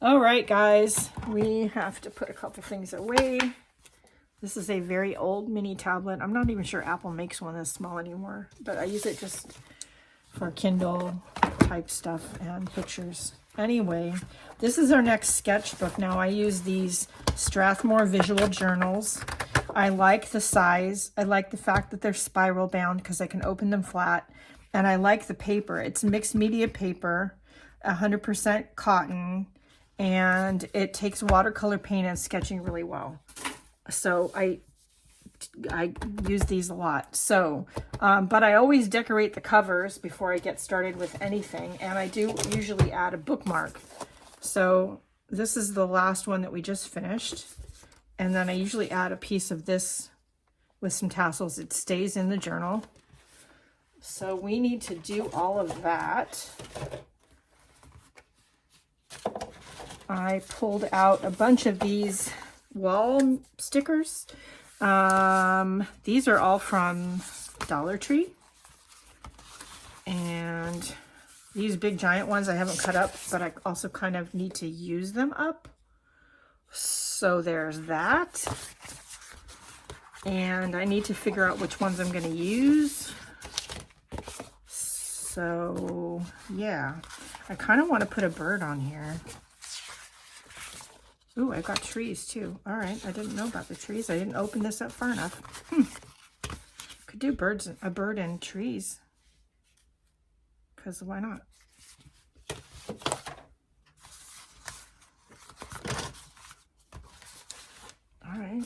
All right, guys, we have to put a couple things away. This is a very old mini tablet. I'm not even sure Apple makes one this small anymore, but I use it just for Kindle type stuff and pictures. Anyway, this is our next sketchbook. Now I use these Strathmore visual journals. I like the size. I like the fact that they're spiral bound because I can open them flat. And I like the paper. It's mixed media paper, 100% cotton, and it takes watercolor paint and sketching really well. So I use these a lot. So, but I always decorate the covers before I get started with anything. And I do usually add a bookmark. So this is the last one that we just finished. And then I usually add a piece of this with some tassels. It stays in the journal. So we need to do all of that. I pulled out a bunch of these wall stickers. These are all from Dollar Tree. And these big giant ones I haven't cut up, but I also kind of need to use them up. So there's that. And I need to figure out which ones I'm going to use. So yeah, I kind of want to put a bird on here. Ooh, I've got trees too. All right, I didn't know about the trees. I didn't open this up far enough. Could do a bird and trees. Because why not? All right.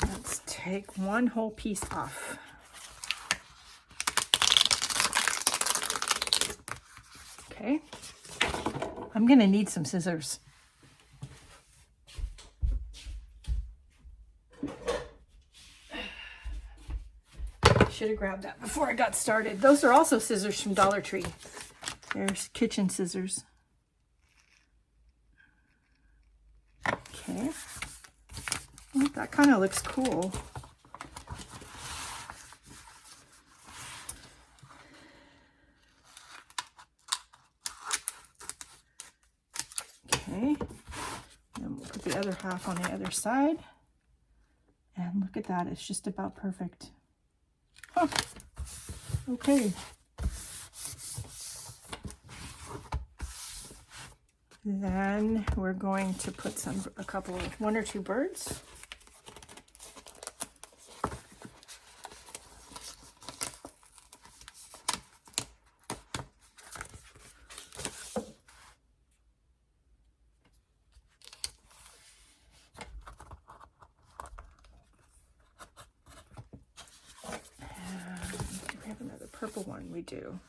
Let's take one whole piece off. Okay, I'm gonna need some scissors. Should have grabbed that before I got started. Those are also scissors from Dollar Tree. There's kitchen scissors. Okay, well, that kind of looks cool. Okay, then we'll put the other half on the other side. And look at that, it's just about perfect. Huh. Okay. Then we're going to put one or two birds. Purple one we do.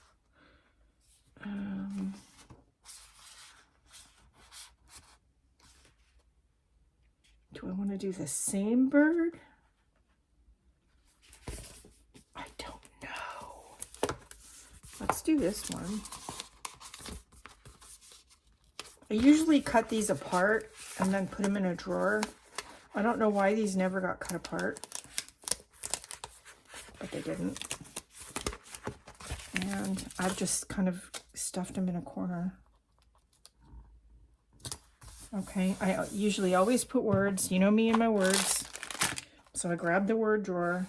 Do I want to do the same bird? I don't know. Let's do this one. I usually cut these apart and then put them in a drawer. I don't know why these never got cut apart, but they didn't. And I've just kind of stuffed them in a corner. Okay, I usually always put words. You know me and my words. So I grabbed the word drawer.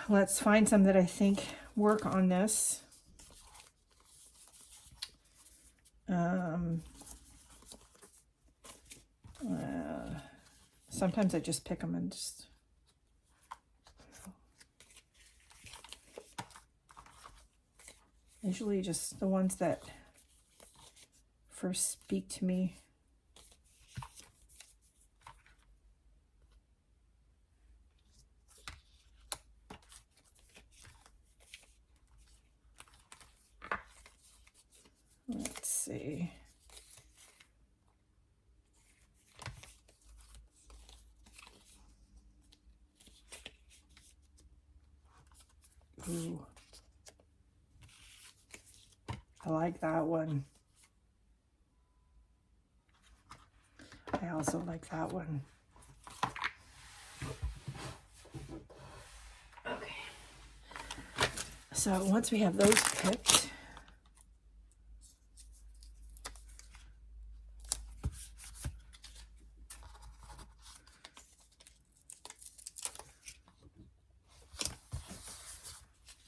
Let's find some that I think work on this. Sometimes I just pick them and just... Usually just the ones that first speak to me. Let's see. Ooh. I like that one. I also like that one. So once we have those picked,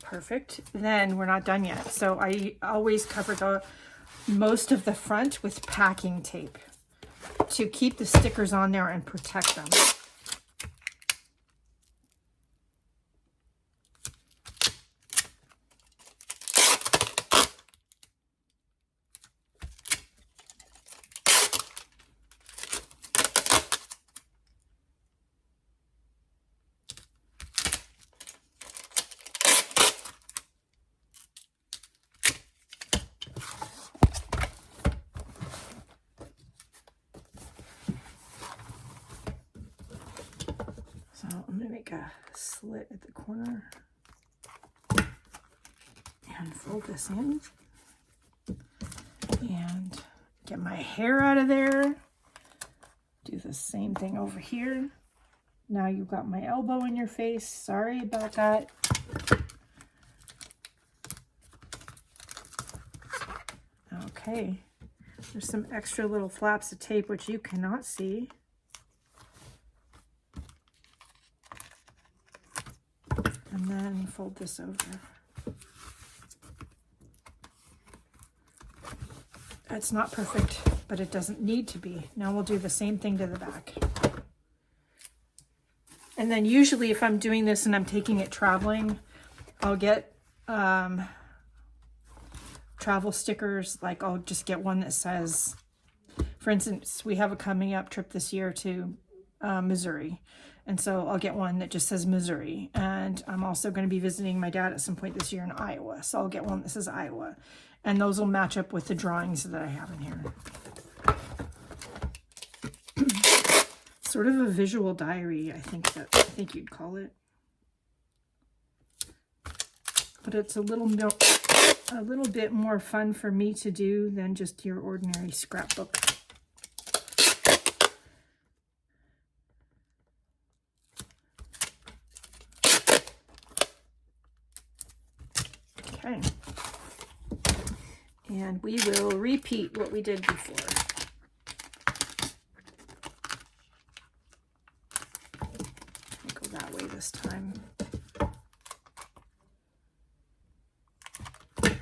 perfect. Then we're not done yet. So I always cover most of the front with packing tape to keep the stickers on there and protect them. So I'm going to make a slit at the corner and fold this in and get my hair out of there. Do the same thing over here. Now you've got my elbow in your face. Sorry about that. Okay, there's some extra little flaps of tape which you cannot see. And then fold this over. It's not perfect, but it doesn't need to be. Now we'll do the same thing to the back. And then usually if I'm doing this and I'm taking it traveling, I'll get travel stickers. Like I'll just get one that says, for instance, we have a coming up trip this year to Missouri. And so I'll get one that just says Missouri. And I'm also going to be visiting my dad at some point this year in Iowa. So I'll get one that says Iowa. And those will match up with the drawings that I have in here. Sort of a visual diary, I think you'd call it. But it's a little bit more fun for me to do than just your ordinary scrapbook. Okay. And we will repeat what we did before. Go that way this time. Okay,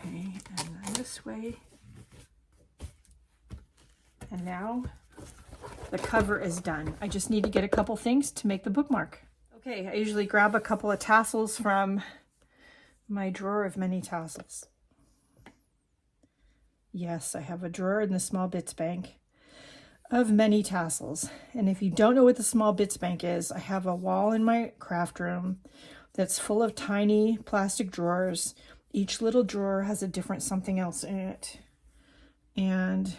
and then this way. And now the cover is done. I just need to get a couple things to make the bookmark. Okay, I usually grab a couple of tassels from my drawer of many tassels. Yes, I have a drawer in the Small Bits Bank of many tassels. And if you don't know what the Small Bits Bank is, I have a wall in my craft room that's full of tiny plastic drawers. Each little drawer has a different something else in it. And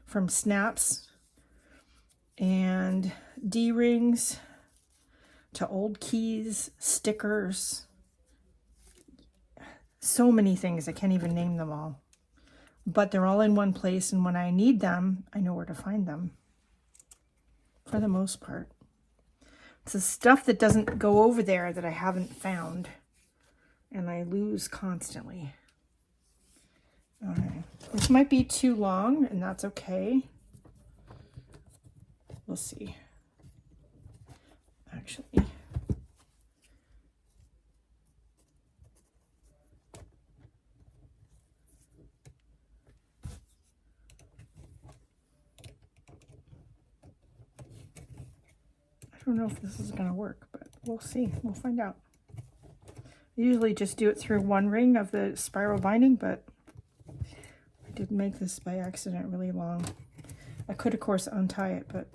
from snaps and D-rings to old keys, stickers, so many things. I can't even name them all. But they're all in one place, and when I need them, I know where to find them. For the most part. It's the stuff that doesn't go over there that I haven't found. And I lose constantly. Alright. This might be too long, and that's okay. We'll see. Actually. I don't know if this is going to work, but we'll see. We'll find out. I usually just do it through one ring of the spiral binding, but I did make this by accident really long. I could, of course, untie it, but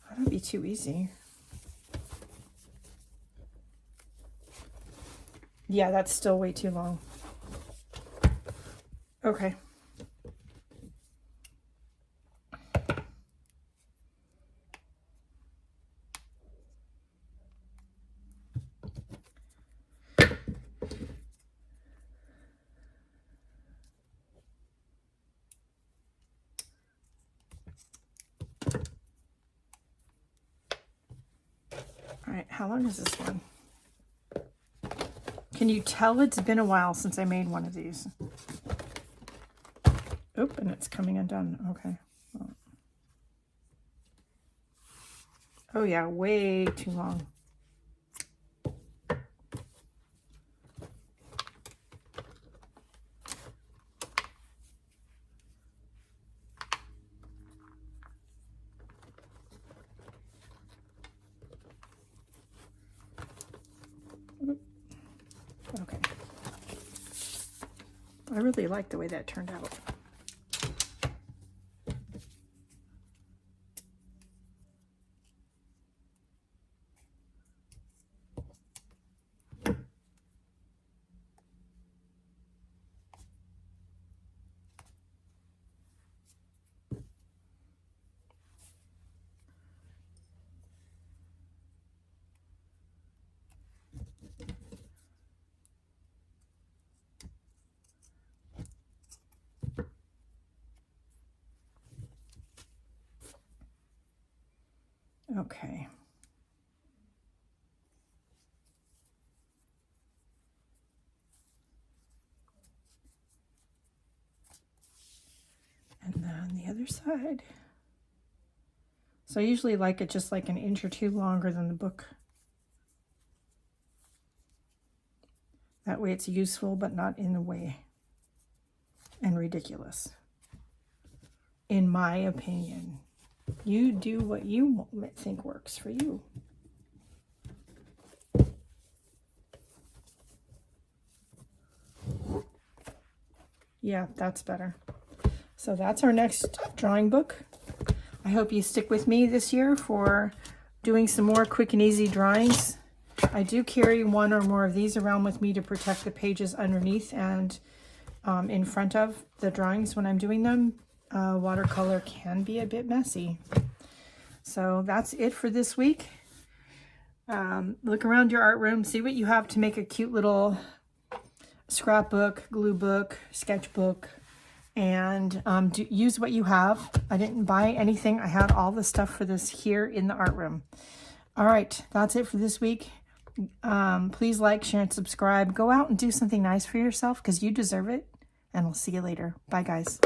that'd be too easy. Yeah, that's still way too long. Okay. All right, how long is this one? Can you tell it's been a while since I made one of these? Oop, and it's coming undone. Okay. Oh yeah, way too long. Okay. I really like the way that turned out. Okay. And then the other side. So I usually like it just like an inch or two longer than the book. That way it's useful, but not in the way and ridiculous. In my opinion. You do what you think works for you. Yeah, that's better. So that's our next drawing book. I hope you stick with me this year for doing some more quick and easy drawings. I do carry one or more of these around with me to protect the pages underneath and in front of the drawings when I'm doing them. Watercolor can be a bit messy. So that's it for this week. Look around your art room, see what you have to make a cute little scrapbook, glue book, sketchbook, and use what you have. I didn't buy anything. I had all the stuff for this here in the art room. All right, that's it for this week. Please like, share, and subscribe. Go out and do something nice for yourself because you deserve it. And I'll see you later. Bye, guys.